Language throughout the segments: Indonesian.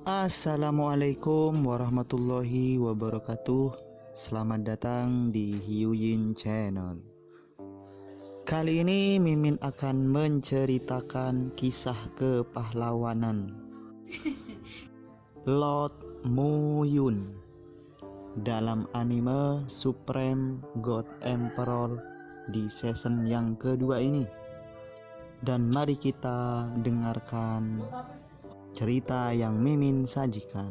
Assalamualaikum warahmatullahi wabarakatuh. Selamat datang di Hyuyin Channel. Kali ini Mimin akan menceritakan kisah kepahlawanan Lord Muyun dalam anime Supreme God Emperor di season yang kedua ini. Dan mari kita dengarkan cerita yang Mimin sajikan.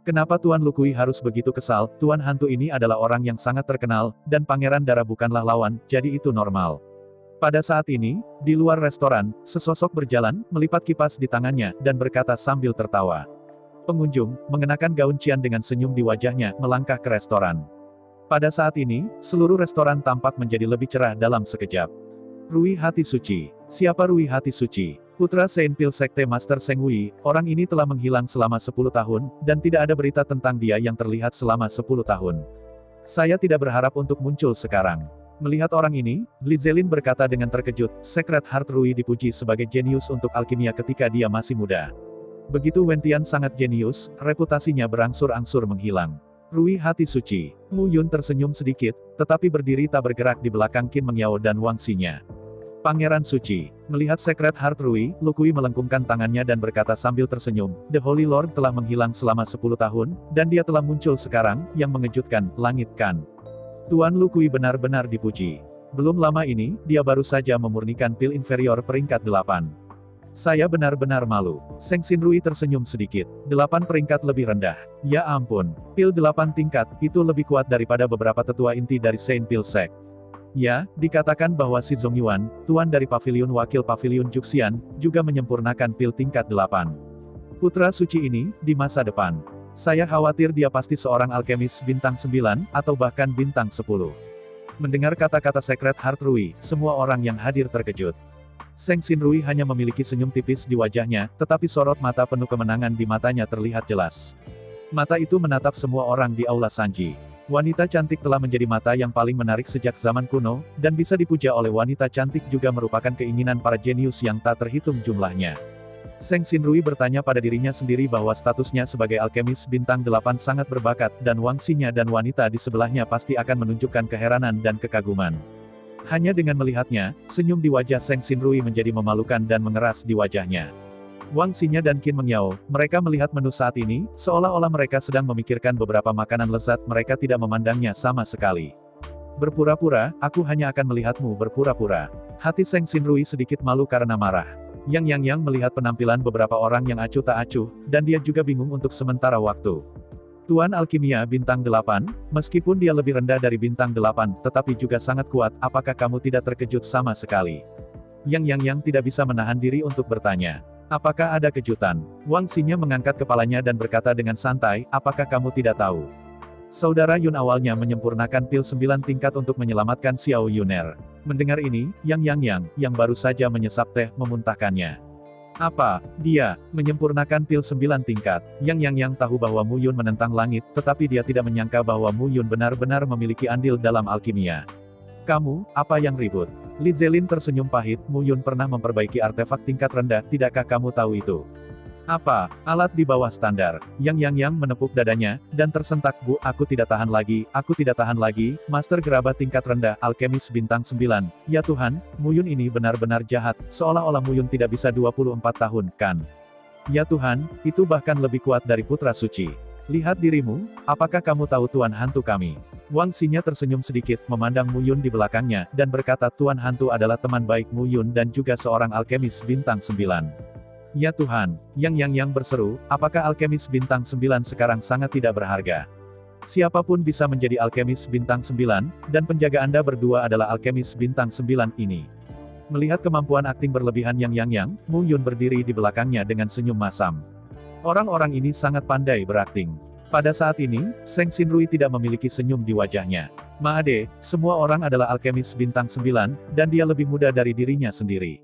Kenapa Tuan Lukui harus begitu kesal? Tuan hantu ini adalah orang yang sangat terkenal, dan Pangeran Dara bukanlah lawan, jadi itu normal. Pada saat ini, di luar restoran, sesosok berjalan, melipat kipas di tangannya, dan berkata sambil tertawa. Pengunjung, mengenakan gaun cian dengan senyum di wajahnya, melangkah ke restoran. Pada saat ini, seluruh restoran tampak menjadi lebih cerah dalam sekejap. Rui Hati Suci. Siapa Rui Hati Suci? Putra Seinpil Sekte Master Seng Wui, orang ini telah menghilang selama 10 tahun, dan tidak ada berita tentang dia yang terlihat selama 10 tahun. Saya tidak berharap untuk muncul sekarang. Melihat orang ini, Li Zelin berkata dengan terkejut, Secret Heart Rui dipuji sebagai jenius untuk alkimia ketika dia masih muda. Begitu Wentian sangat jenius, reputasinya berangsur-angsur menghilang. Rui Hati Suci. Mu Yun tersenyum sedikit, tetapi berdiri tak bergerak di belakang Qin Mengyao dan Wang Xinya. Pangeran Suci. Melihat Secret Heart Rui, Lukui melengkungkan tangannya dan berkata sambil tersenyum, The Holy Lord telah menghilang selama 10 tahun, dan dia telah muncul sekarang, yang mengejutkan, langit kan. Tuan Lukui benar-benar dipuji. Belum lama ini, dia baru saja memurnikan pil inferior peringkat 8. Saya benar-benar malu. Seng Xinrui tersenyum sedikit. 8 peringkat lebih rendah. Ya ampun, pil 8 tingkat, itu lebih kuat daripada beberapa tetua inti dari Saint Pil Sect. Ya, dikatakan bahwa si Zongyuan, tuan dari Paviliun Wakil Paviliun Juxian, juga menyempurnakan pil tingkat 8. Putra suci ini, di masa depan. Saya khawatir dia pasti seorang alkemis bintang 9, atau bahkan bintang 10. Mendengar kata-kata Secret Heart Rui, semua orang yang hadir terkejut. Seng Xinrui hanya memiliki senyum tipis di wajahnya, tetapi sorot mata penuh kemenangan di matanya terlihat jelas. Mata itu menatap semua orang di Aula Sanji. Wanita cantik telah menjadi mata yang paling menarik sejak zaman kuno, dan bisa dipuja oleh wanita cantik juga merupakan keinginan para jenius yang tak terhitung jumlahnya. Seng Xinrui bertanya pada dirinya sendiri bahwa statusnya sebagai alkemis bintang 8 sangat berbakat, dan Wang Xinya dan wanita di sebelahnya pasti akan menunjukkan keheranan dan kekaguman. Hanya dengan melihatnya, senyum di wajah Seng Xinrui menjadi memalukan dan mengeras di wajahnya. Wang Xinya dan Qin Mengyao, mereka melihat menu saat ini, seolah-olah mereka sedang memikirkan beberapa makanan lezat, mereka tidak memandangnya sama sekali. Berpura-pura, aku hanya akan melihatmu berpura-pura. Hati Seng Xinrui sedikit malu karena marah. Yang melihat penampilan beberapa orang yang acuh tak acuh, dan dia juga bingung untuk sementara waktu. Tuan Alkimia bintang 8, meskipun dia lebih rendah dari bintang 8, tetapi juga sangat kuat, apakah kamu tidak terkejut sama sekali? Yang tidak bisa menahan diri untuk bertanya. Apakah ada kejutan? Wang Xinya mengangkat kepalanya dan berkata dengan santai, apakah kamu tidak tahu? Saudara Yun awalnya menyempurnakan pil 9 tingkat untuk menyelamatkan Xiao Yuner. Mendengar ini, yang baru saja menyesap teh, memuntahkannya. Apa? Dia menyempurnakan pil 9 tingkat. Yang tahu bahwa Mu Yun menentang langit, tetapi dia tidak menyangka bahwa Mu Yun benar-benar memiliki andil dalam alkimia. Kamu, apa yang ribut? Li Zelin tersenyum pahit, Mu Yun pernah memperbaiki artefak tingkat rendah, tidakkah kamu tahu itu? Apa? Alat di bawah standar. Yang menepuk dadanya, dan tersentak, Bu, aku tidak tahan lagi, Master Gerabah tingkat rendah, alkemis bintang 9. Ya Tuhan, Mu Yun ini benar-benar jahat, seolah-olah Mu Yun tidak bisa 24 tahun, kan? Ya Tuhan, itu bahkan lebih kuat dari Putra Suci. Lihat dirimu, apakah kamu tahu Tuan Hantu kami? Wang Xinya tersenyum sedikit, memandang Mu Yun di belakangnya, dan berkata Tuan Hantu adalah teman baik Mu Yun dan juga seorang alkemis bintang 9. Ya Tuhan, yang berseru, apakah alkemis bintang 9 sekarang sangat tidak berharga? Siapapun bisa menjadi alkemis bintang 9, dan penjaga Anda berdua adalah alkemis bintang 9 ini. Melihat kemampuan akting berlebihan yang, Mu Yun berdiri di belakangnya dengan senyum masam. Orang-orang ini sangat pandai berakting. Pada saat ini, Seng Xinrui tidak memiliki senyum di wajahnya. Maade, semua orang adalah alkemis bintang 9, dan dia lebih muda dari dirinya sendiri.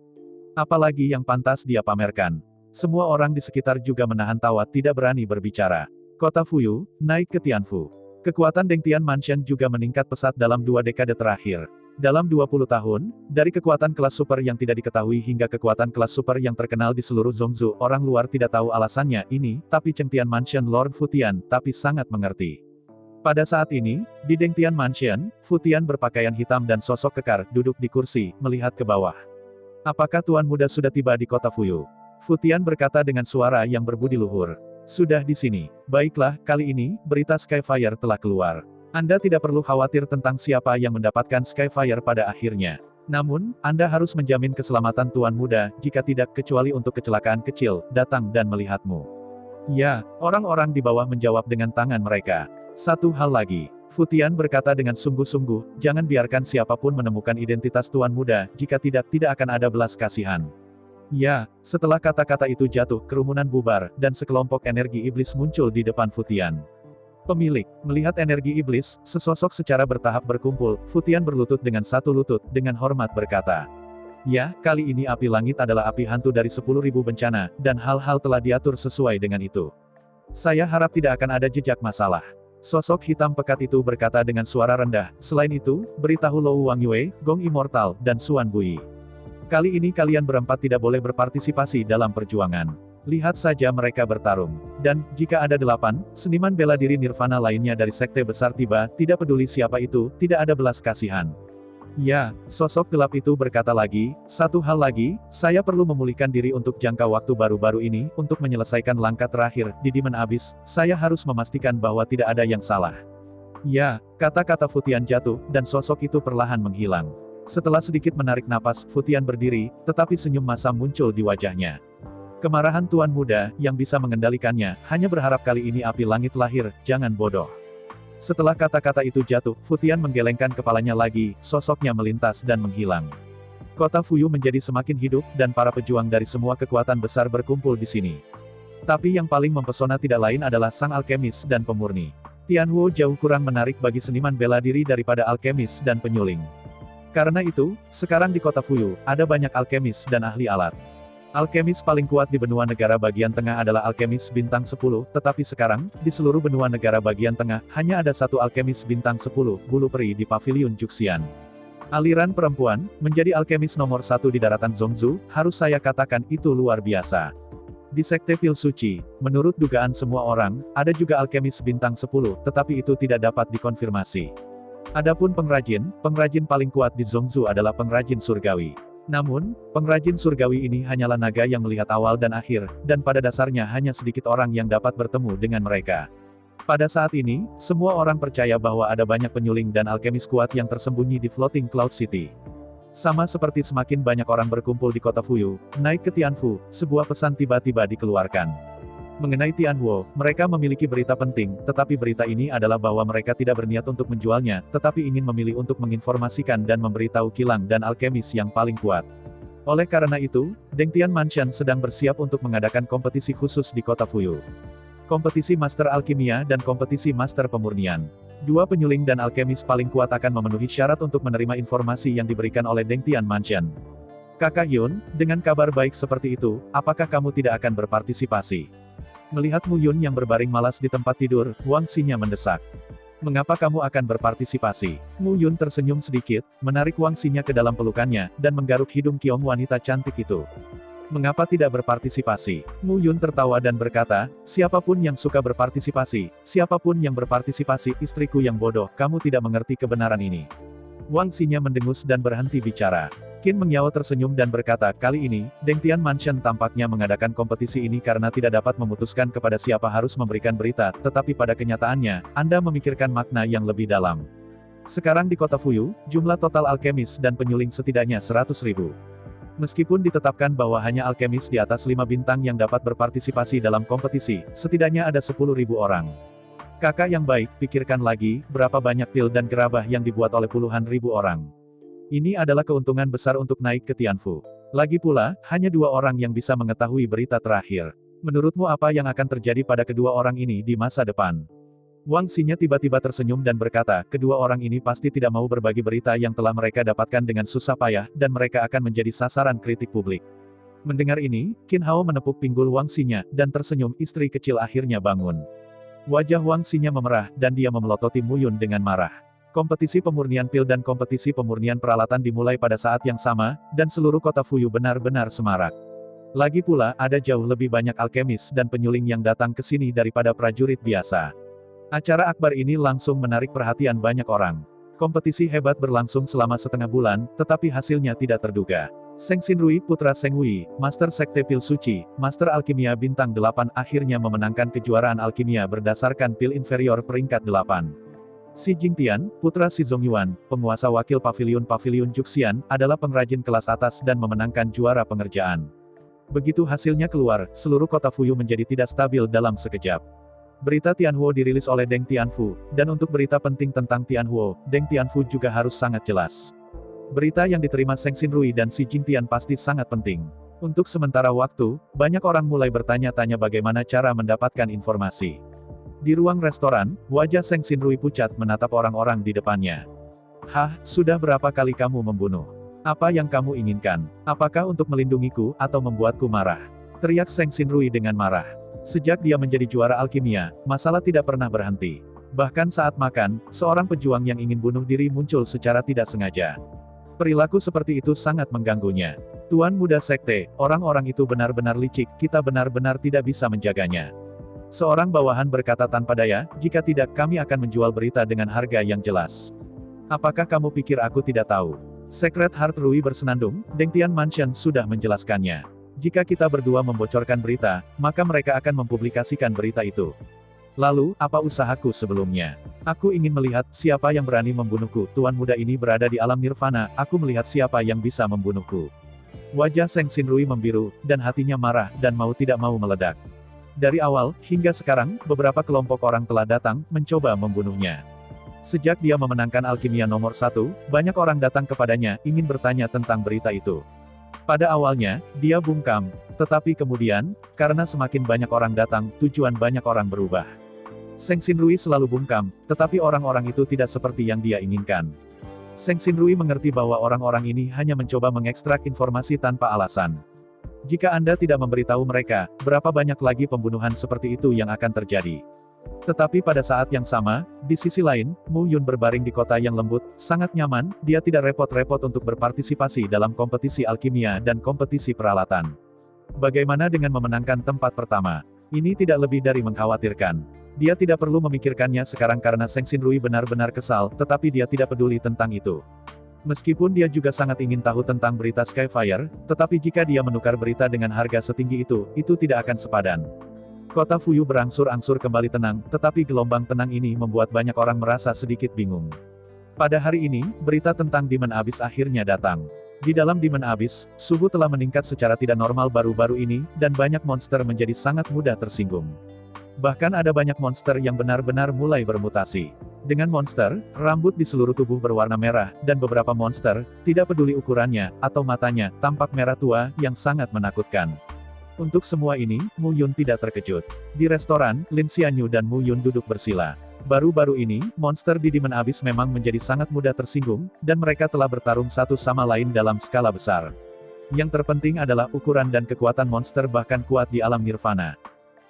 Apalagi yang pantas dia pamerkan. Semua orang di sekitar juga menahan tawa tidak berani berbicara. Kota Fuyu, naik ke Tianfu. Kekuatan Dengtian Mansion juga meningkat pesat dalam 2 dekade terakhir. Dalam 20 tahun, dari kekuatan kelas super yang tidak diketahui hingga kekuatan kelas super yang terkenal di seluruh Zhongzhou, orang luar tidak tahu alasannya ini, tapi Chengtian Mansion Lord Futian, tapi sangat mengerti. Pada saat ini, di Dengtian Mansion, Futian berpakaian hitam dan sosok kekar, duduk di kursi, melihat ke bawah. Apakah Tuan Muda sudah tiba di kota Fuyu? Futian berkata dengan suara yang berbudi luhur. Sudah di sini. Baiklah, kali ini, berita Skyfire telah keluar. Anda tidak perlu khawatir tentang siapa yang mendapatkan Skyfire pada akhirnya. Namun, Anda harus menjamin keselamatan Tuan Muda, jika tidak kecuali untuk kecelakaan kecil, datang dan melihatmu. Ya, orang-orang di bawah menjawab dengan tangan mereka. Satu hal lagi. Futian berkata dengan sungguh-sungguh, jangan biarkan siapapun menemukan identitas Tuan Muda, jika tidak akan ada belas kasihan. Ya, setelah kata-kata itu jatuh, kerumunan bubar, dan sekelompok energi iblis muncul di depan Futian. Pemilik, melihat energi iblis, sesosok secara bertahap berkumpul, Futian berlutut dengan satu lutut, dengan hormat berkata. Ya, kali ini api langit adalah api hantu dari 10.000 bencana, dan hal-hal telah diatur sesuai dengan itu. Saya harap tidak akan ada jejak masalah. Sosok hitam pekat itu berkata dengan suara rendah, selain itu, beritahu Lou Wang Yue, Gong Immortal, dan Xuan Bui. Kali ini kalian berempat tidak boleh berpartisipasi dalam perjuangan. Lihat saja mereka bertarung. Dan, jika ada 8 seniman bela diri Nirvana lainnya dari sekte besar tiba, tidak peduli siapa itu, tidak ada belas kasihan. Ya, sosok gelap itu berkata lagi, satu hal lagi, saya perlu memulihkan diri untuk jangka waktu baru-baru ini, untuk menyelesaikan langkah terakhir, di Demon Abyss, saya harus memastikan bahwa tidak ada yang salah. Ya, kata-kata Futian jatuh, dan sosok itu perlahan menghilang. Setelah sedikit menarik napas, Futian berdiri, tetapi senyum masam muncul di wajahnya. Kemarahan Tuan Muda, yang bisa mengendalikannya, hanya berharap kali ini api langit lahir, jangan bodoh. Setelah kata-kata itu jatuh, Futian menggelengkan kepalanya lagi, sosoknya melintas dan menghilang. Kota Fuyu menjadi semakin hidup, dan para pejuang dari semua kekuatan besar berkumpul di sini. Tapi yang paling mempesona tidak lain adalah sang alkemis dan pemurni. Tianhuo jauh kurang menarik bagi seniman bela diri daripada alkemis dan penyuling. Karena itu, sekarang di kota Fuyu, ada banyak alkemis dan ahli alat. Alkemis paling kuat di benua negara bagian tengah adalah alkemis bintang 10, tetapi sekarang, di seluruh benua negara bagian tengah, hanya ada satu alkemis bintang 10, bulu peri di pavilion Juxian. Aliran perempuan, menjadi alkemis nomor 1 di daratan Zhongzhou, harus saya katakan itu luar biasa. Di Sekte Pil Suci, menurut dugaan semua orang, ada juga alkemis bintang 10, tetapi itu tidak dapat dikonfirmasi. Adapun pengrajin paling kuat di Zhongzhou adalah pengrajin surgawi. Namun, pengrajin surgawi ini hanyalah naga yang melihat awal dan akhir, dan pada dasarnya hanya sedikit orang yang dapat bertemu dengan mereka. Pada saat ini, semua orang percaya bahwa ada banyak penyuling dan alkemis kuat yang tersembunyi di Floating Cloud City. Sama seperti semakin banyak orang berkumpul di kota Fuyu, naik ke Tianfu, sebuah pesan tiba-tiba dikeluarkan. Mengenai Tianhuo, mereka memiliki berita penting, tetapi berita ini adalah bahwa mereka tidak berniat untuk menjualnya, tetapi ingin memilih untuk menginformasikan dan memberitahu kilang dan alkemis yang paling kuat. Oleh karena itu, Dengtian Mansion sedang bersiap untuk mengadakan kompetisi khusus di kota Fuyu. Kompetisi Master Alkimia dan kompetisi Master Pemurnian. Dua penyuling dan alkemis paling kuat akan memenuhi syarat untuk menerima informasi yang diberikan oleh Dengtian Mansion. Kakak Yun, dengan kabar baik seperti itu, apakah kamu tidak akan berpartisipasi? Melihat Mu Yun yang berbaring malas di tempat tidur, Wang Xinya mendesak. Mengapa kamu akan berpartisipasi? Mu Yun tersenyum sedikit, menarik Wang Xinya ke dalam pelukannya, dan menggaruk hidung Kiong wanita cantik itu. Mengapa tidak berpartisipasi? Mu Yun tertawa dan berkata, siapapun yang suka berpartisipasi, siapapun yang berpartisipasi, istriku yang bodoh, kamu tidak mengerti kebenaran ini. Wang Xinya mendengus dan berhenti bicara. Qin Mengyao tersenyum dan berkata, kali ini, Dengtian Mansion tampaknya mengadakan kompetisi ini karena tidak dapat memutuskan kepada siapa harus memberikan berita, tetapi pada kenyataannya, Anda memikirkan makna yang lebih dalam. Sekarang di kota Fuyu, jumlah total alkemis dan penyuling setidaknya 100.000. Meskipun ditetapkan bahwa hanya alkemis di atas 5 bintang yang dapat berpartisipasi dalam kompetisi, setidaknya ada 10.000 orang. Kakak yang baik, pikirkan lagi, berapa banyak pil dan gerabah yang dibuat oleh puluhan ribu orang. Ini adalah keuntungan besar untuk naik ke Tianfu. Lagi pula, hanya 2 orang yang bisa mengetahui berita terakhir. Menurutmu apa yang akan terjadi pada kedua orang ini di masa depan? Wang Xinya tiba-tiba tersenyum dan berkata, kedua orang ini pasti tidak mau berbagi berita yang telah mereka dapatkan dengan susah payah, dan mereka akan menjadi sasaran kritik publik. Mendengar ini, Qin Hao menepuk pinggul Wang Xinya, dan tersenyum, istri kecil akhirnya bangun. Wajah Wang Xinya memerah, dan dia memelototi Mu Yun dengan marah. Kompetisi pemurnian pil dan kompetisi pemurnian peralatan dimulai pada saat yang sama, dan seluruh kota Fuyu benar-benar semarak. Lagi pula, ada jauh lebih banyak alkemis dan penyuling yang datang ke sini daripada prajurit biasa. Acara akbar ini langsung menarik perhatian banyak orang. Kompetisi hebat berlangsung selama setengah bulan, tetapi hasilnya tidak terduga. Seng Xinrui putra Seng Wei, Master Sekte Pil Suci, Master Alkimia Bintang 8 akhirnya memenangkan kejuaraan alkimia berdasarkan pil inferior peringkat 8. Si Jingtian, putra Si Zongyuan, penguasa wakil paviliun Juxian, adalah pengrajin kelas atas dan memenangkan juara pengerjaan. Begitu hasilnya keluar, seluruh kota Fuyu menjadi tidak stabil dalam sekejap. Berita Tianhuo dirilis oleh Deng Tianfu, dan untuk berita penting tentang Tianhuo, Deng Tianfu juga harus sangat jelas. Berita yang diterima Seng Xinrui dan Si Jingtian pasti sangat penting. Untuk sementara waktu, banyak orang mulai bertanya-tanya bagaimana cara mendapatkan informasi. Di ruang restoran, wajah Seng Xinrui pucat menatap orang-orang di depannya. Hah, sudah berapa kali kamu membunuh? Apa yang kamu inginkan? Apakah untuk melindungiku, atau membuatku marah? Teriak Seng Xinrui dengan marah. Sejak dia menjadi juara alkimia, masalah tidak pernah berhenti. Bahkan saat makan, seorang pejuang yang ingin bunuh diri muncul secara tidak sengaja. Perilaku seperti itu sangat mengganggunya. Tuan Muda Sekte, orang-orang itu benar-benar licik, kita benar-benar tidak bisa menjaganya. Seorang bawahan berkata tanpa daya, jika tidak kami akan menjual berita dengan harga yang jelas. Apakah kamu pikir aku tidak tahu? Secret Heart Rui bersenandung, Dengtian Mansion sudah menjelaskannya. Jika kita berdua membocorkan berita, maka mereka akan mempublikasikan berita itu. Lalu, apa usahaku sebelumnya? Aku ingin melihat siapa yang berani membunuhku. Tuan muda ini berada di alam nirvana, aku melihat siapa yang bisa membunuhku. Wajah Seng Xinrui membiru, dan hatinya marah, dan mau tidak mau meledak. Dari awal, hingga sekarang, beberapa kelompok orang telah datang, mencoba membunuhnya. Sejak dia memenangkan alkimia nomor 1, banyak orang datang kepadanya, ingin bertanya tentang berita itu. Pada awalnya, dia bungkam. Tetapi kemudian, karena semakin banyak orang datang, tujuan banyak orang berubah. Seng Xinrui selalu bungkam, tetapi orang-orang itu tidak seperti yang dia inginkan. Seng Xinrui mengerti bahwa orang-orang ini hanya mencoba mengekstrak informasi tanpa alasan. Jika Anda tidak memberitahu mereka, berapa banyak lagi pembunuhan seperti itu yang akan terjadi. Tetapi pada saat yang sama, di sisi lain, Mu Yun berbaring di kota yang lembut, sangat nyaman, dia tidak repot-repot untuk berpartisipasi dalam kompetisi alkimia dan kompetisi peralatan. Bagaimana dengan memenangkan tempat pertama? Ini tidak lebih dari mengkhawatirkan. Dia tidak perlu memikirkannya sekarang karena Seng Xinrui benar-benar kesal, tetapi dia tidak peduli tentang itu. Meskipun dia juga sangat ingin tahu tentang berita Skyfire, tetapi jika dia menukar berita dengan harga setinggi itu tidak akan sepadan. Kota Fuyu berangsur-angsur kembali tenang, tetapi gelombang tenang ini membuat banyak orang merasa sedikit bingung. Pada hari ini, berita tentang Demon Abyss akhirnya datang. Di dalam Demon Abyss, suhu telah meningkat secara tidak normal baru-baru ini, dan banyak monster menjadi sangat mudah tersinggung. Bahkan ada banyak monster yang benar-benar mulai bermutasi. Dengan monster, rambut di seluruh tubuh berwarna merah, dan beberapa monster, tidak peduli ukurannya, atau matanya, tampak merah tua, yang sangat menakutkan. Untuk semua ini, Mu Yun tidak terkejut. Di restoran, Lin Xianyu dan Mu Yun duduk bersila. Baru-baru ini, monster di Demon Abyss memang menjadi sangat mudah tersinggung, dan mereka telah bertarung satu sama lain dalam skala besar. Yang terpenting adalah ukuran dan kekuatan monster bahkan kuat di alam nirvana.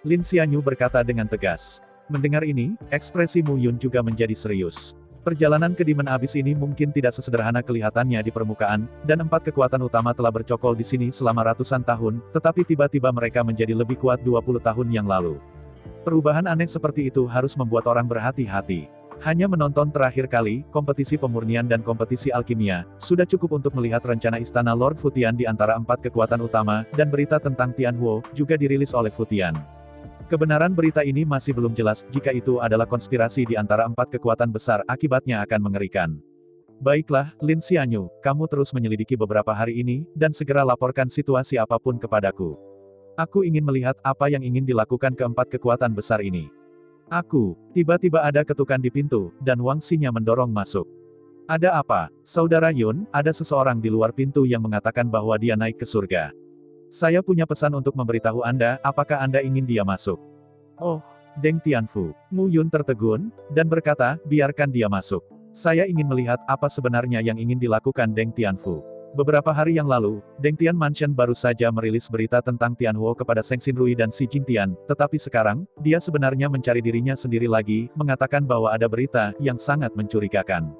Lin Xianyu berkata dengan tegas. Mendengar ini, ekspresi Mu Yun juga menjadi serius. Perjalanan ke Demon Abyss ini mungkin tidak sesederhana kelihatannya di permukaan, dan 4 kekuatan utama telah bercokol di sini selama ratusan tahun, tetapi tiba-tiba mereka menjadi lebih kuat 20 tahun yang lalu. Perubahan aneh seperti itu harus membuat orang berhati-hati. Hanya menonton terakhir kali, kompetisi pemurnian dan kompetisi alkimia, sudah cukup untuk melihat rencana istana Lord Futian di antara 4 kekuatan utama, dan berita tentang Tianhuo, juga dirilis oleh Futian. Kebenaran berita ini masih belum jelas, jika itu adalah konspirasi di antara 4 kekuatan besar, akibatnya akan mengerikan. Baiklah, Lin Xianyu, kamu terus menyelidiki beberapa hari ini, dan segera laporkan situasi apapun kepadaku. Aku ingin melihat apa yang ingin dilakukan ke-4 kekuatan besar ini. Tiba-tiba ada ketukan di pintu, dan Wang Xinya mendorong masuk. Ada apa? Saudara Yun, ada seseorang di luar pintu yang mengatakan bahwa dia naik ke surga. Saya punya pesan untuk memberitahu Anda, apakah Anda ingin dia masuk? Oh, Deng Tianfu. Mu Yun tertegun, dan berkata, biarkan dia masuk. Saya ingin melihat apa sebenarnya yang ingin dilakukan Deng Tianfu. Beberapa hari yang lalu, Dengtian Mansion baru saja merilis berita tentang Tianhuo kepada Seng Xinrui dan Xi Jingtian, tetapi sekarang, dia sebenarnya mencari dirinya sendiri lagi, mengatakan bahwa ada berita yang sangat mencurigakan.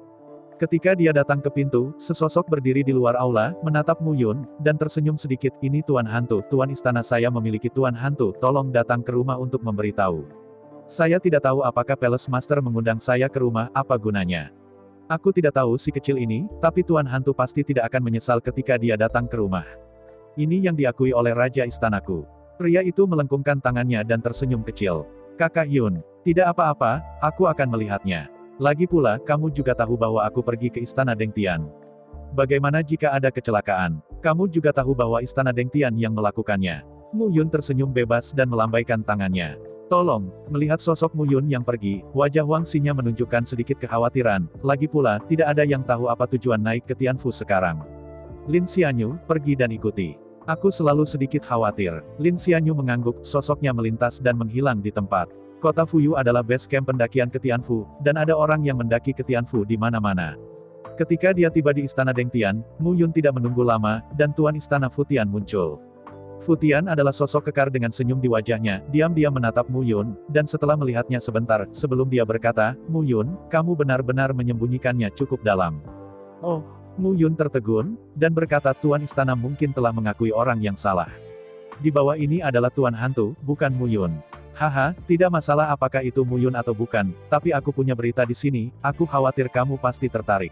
Ketika dia datang ke pintu, sesosok berdiri di luar aula, menatap Mu Yun, dan tersenyum sedikit. Ini Tuan Hantu, Tuan Istana saya memiliki Tuan Hantu, tolong datang ke rumah untuk memberitahu. Saya tidak tahu apakah Palace Master mengundang saya ke rumah, apa gunanya. Aku tidak tahu si kecil ini, tapi Tuan Hantu pasti tidak akan menyesal ketika dia datang ke rumah. Ini yang diakui oleh Raja Istanaku. Pria itu melengkungkan tangannya dan tersenyum kecil. Kakak Yun, tidak apa-apa, aku akan melihatnya. Lagi pula, kamu juga tahu bahwa aku pergi ke Istana Dengtian. Bagaimana jika ada kecelakaan? Kamu juga tahu bahwa Istana Dengtian yang melakukannya. Mu Yun tersenyum bebas dan melambaikan tangannya. Tolong, melihat sosok Mu Yun yang pergi, wajah Wang Xinya menunjukkan sedikit kekhawatiran, lagi pula, tidak ada yang tahu apa tujuan naik ke Tianfu sekarang. Lin Xianyu, pergi dan ikuti. Aku selalu sedikit khawatir. Lin Xianyu mengangguk, sosoknya melintas dan menghilang di tempat. Kota Fuyu adalah base camp pendakian ke Tianfu, dan ada orang yang mendaki ke Tianfu di mana-mana. Ketika dia tiba di Istana Dengtian, Mu Yun tidak menunggu lama, dan Tuan Istana Futian muncul. Futian adalah sosok kekar dengan senyum di wajahnya, diam-diam menatap Mu Yun, dan setelah melihatnya sebentar, sebelum dia berkata, Mu Yun, kamu benar-benar menyembunyikannya cukup dalam. Oh, Mu Yun tertegun, dan berkata Tuan Istana mungkin telah mengakui orang yang salah. Di bawah ini adalah Tuan Hantu, bukan Mu Yun. Haha, tidak masalah apakah itu Mu Yun atau bukan, tapi aku punya berita di sini, aku khawatir kamu pasti tertarik.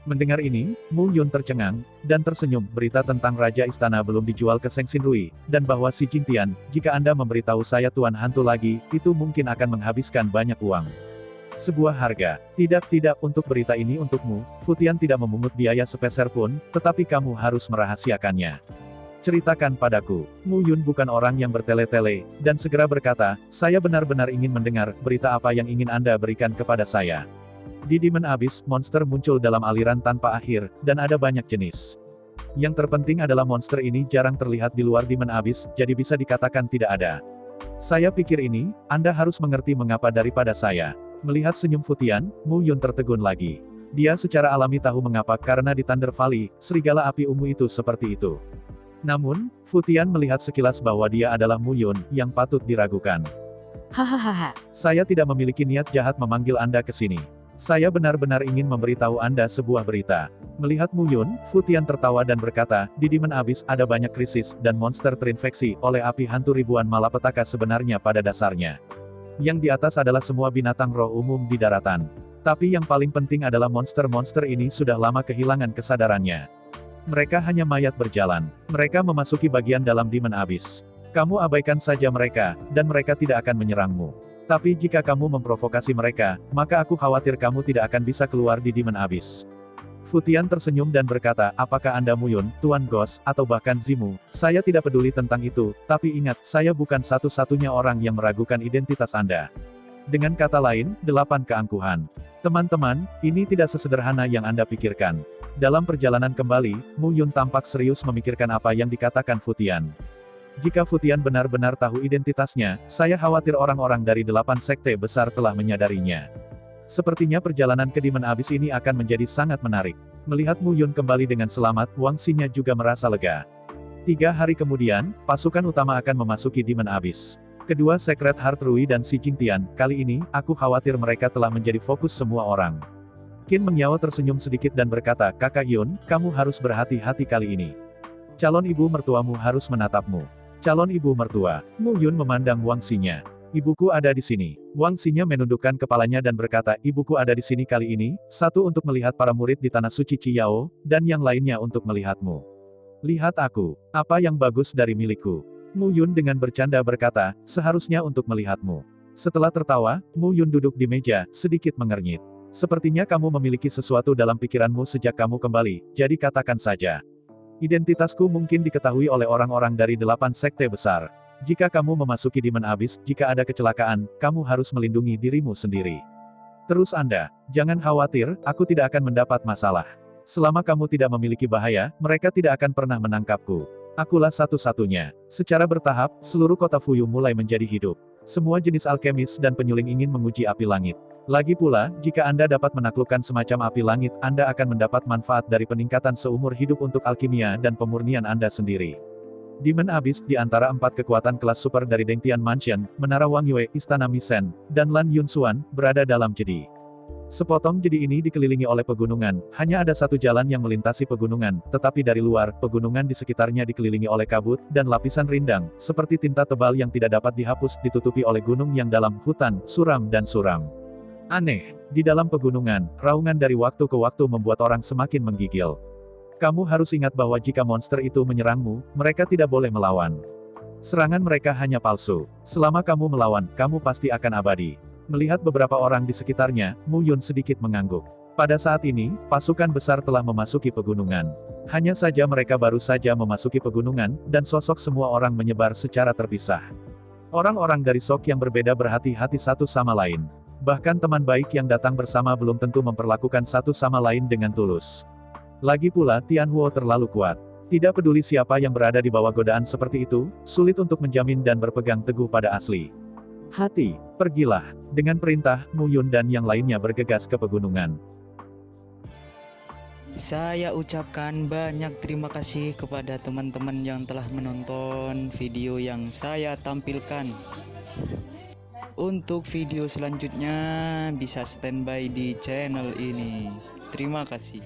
Mendengar ini, Mu Yun tercengang, dan tersenyum. Berita tentang Raja Istana belum dijual ke Seng Xinrui, dan bahwa Xi Jingtian, jika Anda memberitahu saya Tuan Hantu lagi, itu mungkin akan menghabiskan banyak uang. Sebuah harga. Tidak, untuk berita ini untukmu, Futian tidak memungut biaya sepeser pun, tetapi kamu harus merahasiakannya. Ceritakan padaku. Mu Yun bukan orang yang bertele-tele, dan segera berkata, saya benar-benar ingin mendengar, berita apa yang ingin Anda berikan kepada saya. Di Demon Abyss, monster muncul dalam aliran tanpa akhir, dan ada banyak jenis. Yang terpenting adalah monster ini jarang terlihat di luar Demon Abyss, jadi bisa dikatakan tidak ada. Saya pikir ini, Anda harus mengerti mengapa daripada saya. Melihat senyum Futian, Mu Yun tertegun lagi. Dia secara alami tahu mengapa karena di Thunder Valley, serigala api ungu itu seperti itu. Namun, Futian melihat sekilas bahwa dia adalah Mu Yun, yang patut diragukan. Hahaha. Saya tidak memiliki niat jahat memanggil Anda ke sini. Saya benar-benar ingin memberitahu Anda sebuah berita. Melihat Mu Yun, Futian tertawa dan berkata, di Demon Abyss ada banyak krisis, dan monster terinfeksi oleh api hantu ribuan malapetaka sebenarnya pada dasarnya. Yang di atas adalah semua binatang roh umum di daratan. Tapi yang paling penting adalah monster-monster ini sudah lama kehilangan kesadarannya. Mereka hanya mayat berjalan. Mereka memasuki bagian dalam Demon Abyss. Kamu abaikan saja mereka, dan mereka tidak akan menyerangmu. Tapi jika kamu memprovokasi mereka, maka aku khawatir kamu tidak akan bisa keluar di Demon Abyss. Futian tersenyum dan berkata, apakah Anda Mu Yun, Tuan Ghost, atau bahkan Zimu? Saya tidak peduli tentang itu, tapi ingat, saya bukan satu-satunya orang yang meragukan identitas Anda. Dengan kata lain, 8 keangkuhan. Teman-teman, ini tidak sesederhana yang Anda pikirkan. Dalam perjalanan kembali, Mu Yun tampak serius memikirkan apa yang dikatakan Futian. Jika Futian benar-benar tahu identitasnya, saya khawatir orang-orang dari 8 sekte besar telah menyadarinya. Sepertinya perjalanan ke Demon Abyss ini akan menjadi sangat menarik. Melihat Mu Yun kembali dengan selamat, Wang Xinya juga merasa lega. 3 hari kemudian, pasukan utama akan memasuki Demon Abyss. Kedua Secret Heart Rui dan Xi Jingtian, kali ini, aku khawatir mereka telah menjadi fokus semua orang. Qin Mengyao tersenyum sedikit dan berkata, Kakak Yun, kamu harus berhati-hati kali ini. Calon ibu mertuamu harus menatapmu. Calon ibu mertua. Mu Yun memandang Wang Xinya. Ibuku ada di sini. Wang Xinya menundukkan kepalanya dan berkata, ibuku ada di sini kali ini, satu untuk melihat para murid di tanah suci Ciyao, dan yang lainnya untuk melihatmu. Lihat aku. Apa yang bagus dari milikku? Mu Yun dengan bercanda berkata, seharusnya untuk melihatmu. Setelah tertawa, Mu Yun duduk di meja, sedikit mengernyit. Sepertinya kamu memiliki sesuatu dalam pikiranmu sejak kamu kembali, jadi katakan saja. Identitasku mungkin diketahui oleh orang-orang dari 8 sekte besar. Jika kamu memasuki Demon Abyss, jika ada kecelakaan, kamu harus melindungi dirimu sendiri. Terus Anda, jangan khawatir, aku tidak akan mendapat masalah. Selama kamu tidak memiliki bahaya, mereka tidak akan pernah menangkapku. Akulah satu-satunya. Secara bertahap, seluruh kota Fuyu mulai menjadi hidup. Semua jenis alkemis dan penyuling ingin menguji api langit. Lagi pula, jika Anda dapat menaklukkan semacam api langit, Anda akan mendapat manfaat dari peningkatan seumur hidup untuk alkimia dan pemurnian Anda sendiri. Demon Abyss, di antara 4 kekuatan kelas super dari Dengtian Mansion, Menara Wang Yue, Istana Misen, dan Lan Yunxuan, berada dalam jedi. Sepotong jedi ini dikelilingi oleh pegunungan, hanya ada satu jalan yang melintasi pegunungan, tetapi dari luar, pegunungan di sekitarnya dikelilingi oleh kabut, dan lapisan rindang, seperti tinta tebal yang tidak dapat dihapus ditutupi oleh gunung yang dalam, hutan, suram dan suram. Aneh, di dalam pegunungan, raungan dari waktu ke waktu membuat orang semakin menggigil. Kamu harus ingat bahwa jika monster itu menyerangmu, mereka tidak boleh melawan. Serangan mereka hanya palsu. Selama kamu melawan, kamu pasti akan abadi. Melihat beberapa orang di sekitarnya, Mu Yun sedikit mengangguk. Pada saat ini, pasukan besar telah memasuki pegunungan. Hanya saja mereka baru saja memasuki pegunungan, dan sosok semua orang menyebar secara terpisah. Orang-orang dari Sok yang berbeda berhati-hati satu sama lain. Bahkan teman baik yang datang bersama belum tentu memperlakukan satu sama lain dengan tulus. Lagi pula, Tianhuo terlalu kuat. Tidak peduli siapa yang berada di bawah godaan seperti itu, sulit untuk menjamin dan berpegang teguh pada asli. Hati, pergilah. Dengan perintah, Mu Yun dan yang lainnya bergegas ke pegunungan. Saya ucapkan banyak terima kasih kepada teman-teman yang telah menonton video yang saya tampilkan. Untuk video selanjutnya bisa standby di channel ini. Terima kasih.